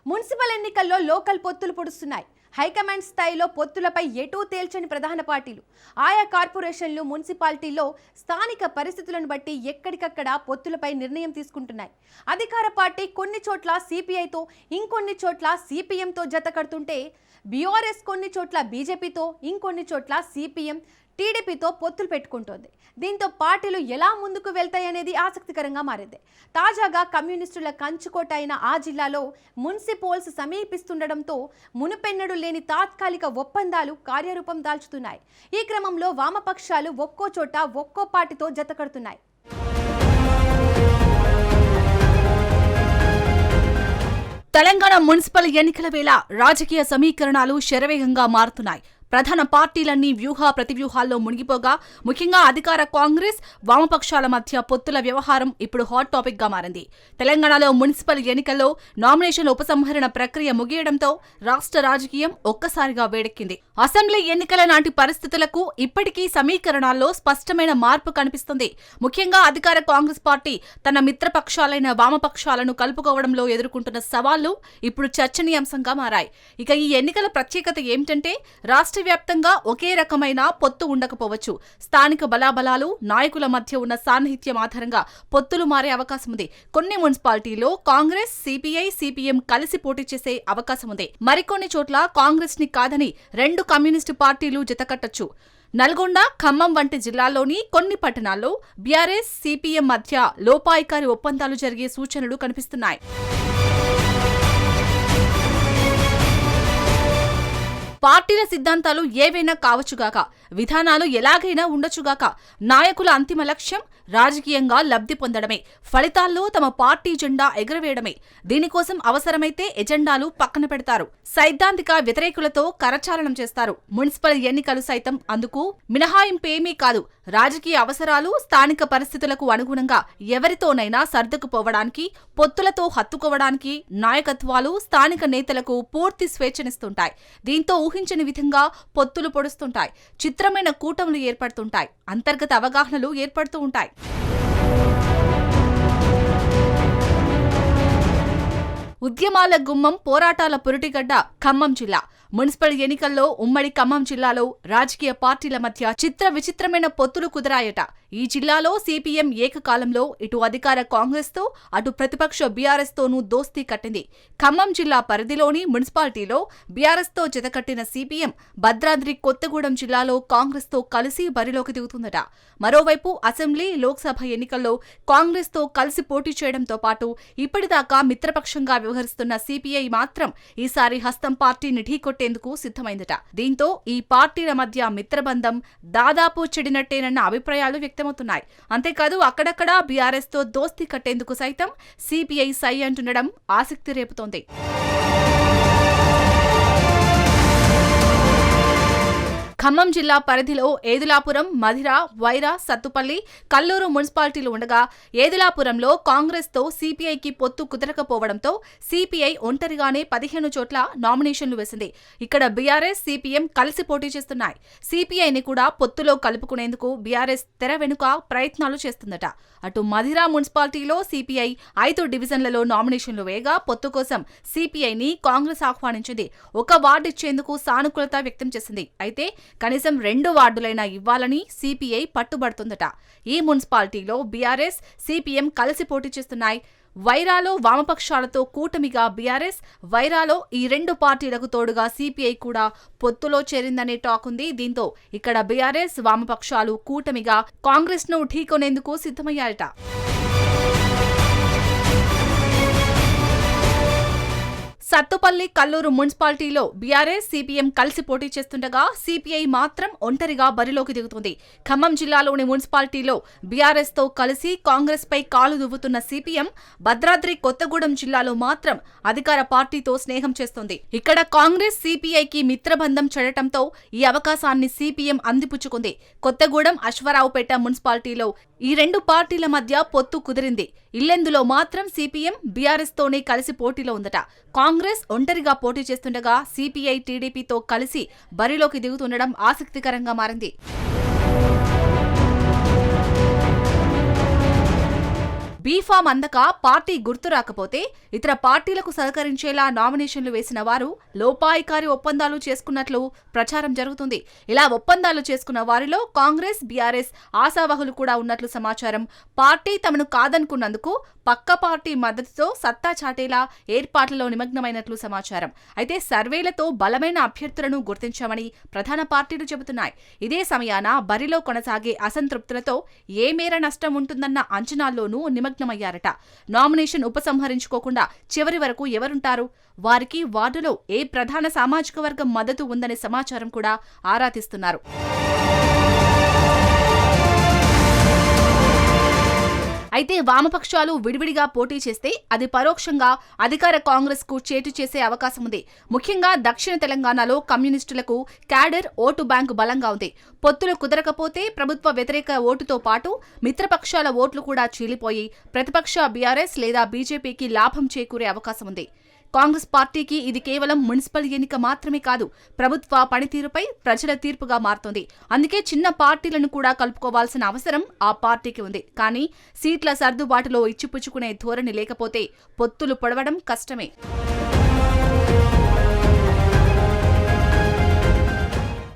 Municipal ఎన్నికల్లో local పొత్తులు పొడుస్తున్నాయి. High command స్థాయిలో పొత్తులపై ఎటూ తేల్చని ప్రధాన పార్టీలు ఆయా కార్పొరేషన్లు మున్సిపాలిటీల్లో స్థానిక పరిస్థితులను బట్టి ఎక్కడికక్కడ పొత్తులపై నిర్ణయం తీసుకుంటున్నాయి. అధికార పార్టీ కొన్ని చోట్ల సిపిఐతో, ఇంకొన్ని చోట్ల సిపిఎంతో జత కడుతుంటే బీఆర్ఎస్ కొన్ని చోట్ల బీజేపీతో, ఇంకొన్ని చోట్ల సిపిఎం టీడీపీతో పొత్తులు పెట్టుకుంటోంది. దీంతో పార్టీలు ఎలా ముందుకు వెళ్తాయనేది ఆసక్తికరంగా మారింది. తాజాగా కమ్యూనిస్టుల కంచుకోట అయిన ఆ జిల్లాలో మున్సిపల్స్ సమీపిస్తుండటంతో మునుపెన్నడూ లేని తాత్కాలిక ఒప్పందాలు కార్యరూపం దాల్చుతున్నాయి. ఈ క్రమంలో వామపక్షాలు ఒక్కో చోట ఒక్కో పార్టీతో జతకడుతున్నాయి. తెలంగాణ మున్సిపల్ ఎన్నికల వేళ రాజకీయ సమీకరణాలు శరవేగంగా మారుతున్నాయి. ప్రధాన పార్టీలన్నీ వ్యూహ ప్రతివ్యూహాల్లో మునిగిపోగా ముఖ్యంగా అధికార కాంగ్రెస్, వామపక్షాల మధ్య పొత్తుల వ్యవహారం ఇప్పుడు హాట్ టాపిక్ గా మారింది. తెలంగాణలో మున్సిపల్ ఎన్నికల్లో నామినేషన్ ఉపసంహరణ ప్రక్రియ ముగియడంతో రాష్ట్ర రాజకీయం ఒక్కసారిగా వేడెక్కింది. అసెంబ్లీ ఎన్నికల నాటి పరిస్థితులకు ఇప్పటికీ సమీకరణాల్లో స్పష్టమైన మార్పు కనిపిస్తుంది. ముఖ్యంగా అధికార కాంగ్రెస్ పార్టీ తన మిత్రపక్షాలైన వామపక్షాలను కలుపుకోవడంలో ఎదుర్కొంటున్న సవాళ్లు ఇప్పుడు చర్చనీయాంశంగా మారాయి. ఇక ఈ ఎన్నికల ప్రత్యేకత ఏమిటంటే రాష్ట్ర వ్యాప్తంగా ఒకే రకమైన పొత్తు ఉండకపోవచ్చు. స్థానిక బలాబలాలు, నాయకుల మధ్య ఉన్న సాన్నిహిత్యం ఆధారంగా పొత్తులు మారే అవకాశం ఉంది. కొన్ని మున్సిపాలిటీల్లో కాంగ్రెస్, సిపిఐ, సిపిఎం కలిసి పోటీ చేసే అవకాశం ఉంది. మరికొన్ని చోట్ల కాంగ్రెస్ ని కాదని రెండు కమ్యూనిస్టు పార్టీలు జతకట్టొచ్చు. నల్గొండ, ఖమ్మం వంటి జిల్లాల్లోని కొన్ని పట్టణాల్లో బీఆర్ఎస్, సిపిఎం మధ్య లోపాయికారి ఒప్పందాలు జరిగే సూచనలు కనిపిస్తున్నాయి. పార్టీల సిద్ధాంతాలు ఏవైనా కావచ్చుగాక, విధానాలు ఎలాగైనా ఉండొచ్చుగాక, నాయకుల అంతిమ లక్ష్యం రాజకీయంగా లబ్ధి పొందడమే, ఫలితాల్లో తమ పార్టీ జెండా ఎగురవేయడమే. దీనికోసం అవసరమైతే ఎజెండాలు పక్కన పెడతారు, సైద్ధాంతిక వ్యతిరేకులతో కరచాలనం చేస్తారు. మున్సిపల్ ఎన్నికలు సైతం అందుకు మినహాయింపేమీ కాదు. రాజకీయ అవసరాలు, స్థానిక పరిస్థితులకు అనుగుణంగా ఎవరితోనైనా సర్దుకుపోవడానికి, పొత్తులతో హత్తుకోవడానికి నాయకత్వాలు స్థానిక నేతలకు పూర్తి స్వేచ్ఛనిస్తుంటాయి. దీంతో ఊహించని విధంగా పొత్తులు పొడుస్తుంటాయి, చిత్రమైన కూటములు ఏర్పడుతుంటాయి, అంతర్గత అవగాహనలు ఏర్పడుతూ ఉంటాయి. ఉద్యమాల గుమ్మం, పోరాటాల పురిటిగడ్డ ఖమ్మం జిల్లా. మున్సిపల్ ఎన్నికల్లో ఉమ్మడి ఖమ్మం జిల్లాలో రాజకీయ పార్టీల మధ్య చిత్ర విచిత్రమైన పొత్తులు కుదిరాయట. ఈ జిల్లాలో సిపిఎం ఏకకాలంలో ఇటు అధికార కాంగ్రెస్ తో, అటు ప్రతిపక్ష బీఆర్ఎస్ తోనూ దోస్తీ కట్టింది. ఖమ్మం జిల్లా పరిధిలోని మున్సిపాలిటీలో బీఆర్ఎస్ తో జతకట్టిన సిపిఎం భద్రాద్రి కొత్తగూడెం జిల్లాలో కాంగ్రెస్ తో కలిసి బరిలోకి దిగుతుందట. మరోవైపు అసెంబ్లీ, లోక్సభ ఎన్నికల్లో కాంగ్రెస్ తో కలిసి పోటీ చేయడంతో పాటు ఇప్పటిదాకా మిత్రపక్షంగా వ్యవహరిస్తున్న సిపిఐ మాత్రం ఈసారి హస్తం పార్టీని ఢీకొట్టేందుకు సిద్ధమైందట. దీంతో ఈ పార్టీల మధ్య మిత్రబంధం దాదాపు చెడినట్టేనన్న అభిప్రాయాలు వ్యక్తమవుతున్నాయి. అంతేకాదు అక్కడక్కడా బీఆర్ఎస్ తో దోస్తీ కట్టేందుకు సైతం సిపిఐ సై అంటుండడం ఆసక్తి రేపుతోంది. ఖమ్మం జిల్లా పరిధిలో ఏదులాపురం, మధిర, వైరా, సత్తుపల్లి, కల్లూరు మున్సిపాలిటీలు ఉండగా ఏదులాపురంలో కాంగ్రెస్ తో సిపిఐకి పొత్తు కుదరకపోవడంతో సిపిఐ ఒంటరిగానే 15 చోట్ల నామినేషన్లు వేసింది. ఇక్కడ బీఆర్ఎస్, సిపిఎం కలిసి పోటీ చేస్తున్నాయి. సిపిఐని కూడా పొత్తులో కలుపుకునేందుకు బీఆర్ఎస్ తెర వెనుక ప్రయత్నాలు చేస్తుందట. అటు మధిర మున్సిపాలిటీలో సిపిఐ 5 డివిజన్లలో నామినేషన్లు వేయగా పొత్తు కోసం సిపిఐని కాంగ్రెస్ ఆహ్వానించింది. ఒక వార్డు ఇచ్చేందుకు సానుకూలత వ్యక్తం చేసింది. అయితే కనీసం 2 వార్డులైనా ఇవ్వాలని సిపిఐ పట్టుబడుతుందట. ఈ మున్సిపాలిటీలో బీఆర్ఎస్, సిపిఎం కలిసి పోటీ చేస్తున్నాయి. వైరాలో వామపక్షాలతో కూటమిగా బీఆర్ఎస్, వైరాలో ఈ 2 పార్టీలకు తోడుగా సిపిఐ కూడా పొత్తులో చేరిందనే టాక్ ఉంది. దీంతో ఇక్కడ బీఆర్ఎస్, వామపక్షాలు కూటమిగా కాంగ్రెస్ ను ఢీకొనేందుకు సిద్ధమయ్యాయట. సత్తుపల్లి, కల్లూరు మున్సిపాలిటీలో బీఆర్ఎస్, సిపిఎం కలిసి పోటీ చేస్తుండగా సిపిఐ మాత్రం ఒంటరిగా బరిలోకి దిగుతుంది. ఖమ్మం జిల్లాలోని మున్సిపాలిటీలో బీఆర్ఎస్ తో కలిసి కాంగ్రెస్ పై కాలు దువ్వుతున్న సిపిఎం భద్రాద్రి కొత్తగూడెం జిల్లాలో మాత్రం అధికార పార్టీతో స్నేహం చేస్తోంది. ఇక్కడ కాంగ్రెస్, సిపిఐకి మిత్రబంధం చెడటంతో ఈ అవకాశాన్ని సిపిఎం అందిపుచ్చుకుంది. కొత్తగూడెం, అశ్వరావుపేట మున్సిపాలిటీలో ఈ 2 పార్టీల మధ్య పొత్తు కుదిరింది. ఇల్లెందులో మాత్రం సిపిఎం బీఆర్ఎస్ తోనే కలిసి పోటీలో ఉందట. కాంగ్రెస్ ఒంటరిగా పోటీ చేస్తుండగా సిపిఐ టీడీపీతో కలిసి బరిలోకి దిగుతుండడం ఆసక్తికరంగా మారింది. బీఫామ్ అందక పార్టీ గుర్తు రాకపోతే ఇతర పార్టీలకు సహకరించేలా నామినేషన్లు వేసిన వారు లోపాయికారి ఒప్పందాలు చేసుకున్నట్లు ప్రచారం జరుగుతుంది. ఇలా ఒప్పందాలు చేసుకున్న వారిలో కాంగ్రెస్, బీఆర్ఎస్ ఆశావహులు కూడా ఉన్నట్లు సమాచారం. పార్టీ తమను కాదనుకున్నందుకు పక్క పార్టీ మద్దతుతో సత్తా చాటేలా ఏర్పాట్లలో నిమగ్నమైనట్లు సమాచారం. అయితే సర్వేలతో బలమైన అభ్యర్థులను గుర్తించామని ప్రధాన పార్టీలు చెబుతున్నాయి. ఇదే సమయాన బరిలో కొనసాగే అసంతృప్తులతో ఏ మేర నష్టం ఉంటుందన్న అంచనాల్లోనూ నిమగ్నమయ్యారట. నామినేషన్ ఉపసంహరించుకోకుండా చివరి వరకు ఎవరుంటారు? వారికి వార్డులో ఏ ప్రధాన సామాజిక వర్గం మద్దతు ఉందనే సమాచారం కూడా ఆరా తీస్తున్నారు. అయితే వామపక్షాలు విడివిడిగా పోటీ చేస్తే అది పరోక్షంగా అధికార కాంగ్రెస్ కు చేటు చేసే అవకాశం ఉంది. ముఖ్యంగా దక్షిణ తెలంగాణలో కమ్యూనిస్టులకు క్యాడర్ ఓటు బ్యాంకు బలంగా ఉంది. పొత్తులు కుదరకపోతే ప్రభుత్వ వ్యతిరేక ఓటుతో పాటు మిత్రపక్షాల ఓట్లు కూడా చీలిపోయి ప్రతిపక్ష బీఆర్ఎస్ లేదా బీజేపీకి లాభం చేకూరే అవకాశం ఉంది. కాంగ్రెస్ పార్టీకి ఇది కేవలం మున్సిపల్ ఎన్నిక మాత్రమే కాదు, ప్రభుత్వ పనితీరుపై ప్రజల తీర్పుగా మారుతోంది. అందుకే చిన్న పార్టీలను కూడా కలుపుకోవాల్సిన అవసరం ఆ పార్టీకి ఉంది. కానీ సీట్ల సర్దుబాటులో ఇచ్చిపుచ్చుకునే ధోరణి లేకపోతే పొత్తులు పొడవడం కష్టమే.